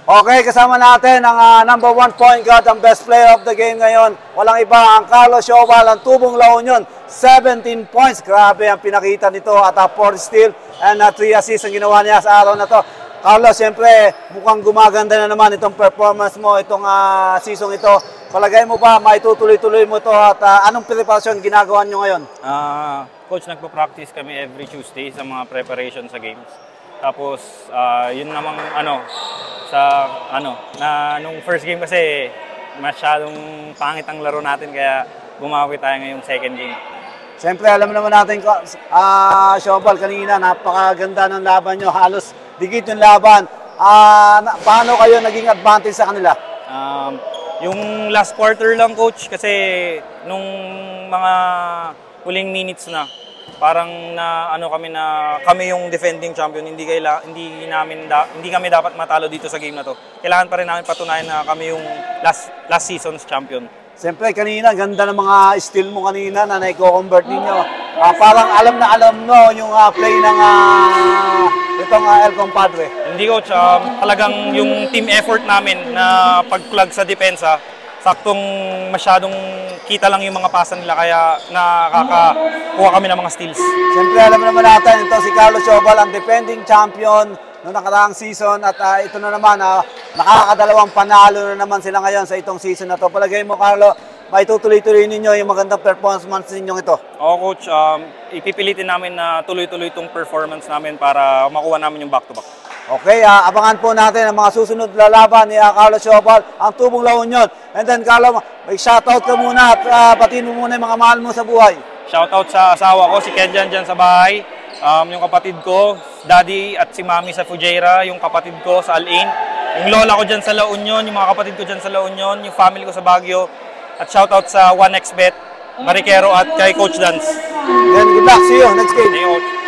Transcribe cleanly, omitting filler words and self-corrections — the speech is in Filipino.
Okay, kasama natin ang number 1 point guard, ang best player of the game ngayon. Walang iba, ang Carlos Siobal, ang tubong La Union. 17 points, grabe ang pinakita nito at 4 steal and 3 assists ang ginawa niya sa araw na to. Carlos, siyempre, mukhang gumaganda na naman itong performance mo, itong season ito. Palagay mo ba, maitutuloy-tuloy mo ito at anong preparasyon ginagawa nyo ngayon? Coach, nagpa-practice kami every Tuesday sa mga preparation sa games. Tapos, yun namang nung first game kasi masyadong pangit ang laro natin kaya bumawi tayo ngayong second game. Siyempre, alam naman natin, Siobal, kanina, napakaganda ng laban nyo. Halos digit yung laban. Paano kayo naging advantage sa kanila? Yung last quarter lang, Coach, kasi nung mga huling minutes na, parang kami yung defending champion, hindi kami dapat matalo dito sa game na to. Kailangan pa rin namin patunayan na kami yung last season's champion. Siyempre, kanina, ganda ng mga steal mo kanina na naiko-convert ninyo. Parang alam na alam mo yung play ng itong El Compadre. Hindi, Coach. Talagang yung team effort namin na pag-plug sa depensa, saktong masyadong kita lang yung mga pasa nila kaya nakakakuha kami ng mga steals. Siyempre, alam naman natin, ito si Carlos Siobal, ang defending champion noong nakaraang season at ito na naman, nakakadalawang panalo na naman sila ngayon sa itong season na to. Palagay mo, Carlo, maitutuloy-tuloy ninyo yung magandang performance ninyong ito? Oo, Coach. Ipipilitin namin na tuloy-tuloy itong performance namin para makuha namin yung back-to-back. Okay, abangan po natin ang mga susunod na laban ni Carlos Siobal, ang tubong La Union. And then, Carlo, may shoutout ka muna at batiin mo muna yung mga mahal mo sa buhay. Shoutout sa asawa ko, si Kenjan dyan sa bahay. Yung kapatid ko, Daddy at si Mami sa Fujairah, yung kapatid ko sa Al-Ain, yung lola ko dyan sa La Union, yung mga kapatid ko dyan sa La Union, yung family ko sa Baguio, at shoutout sa 1xBet, Mariquero at kay Coach Dance. And good luck, see you next game.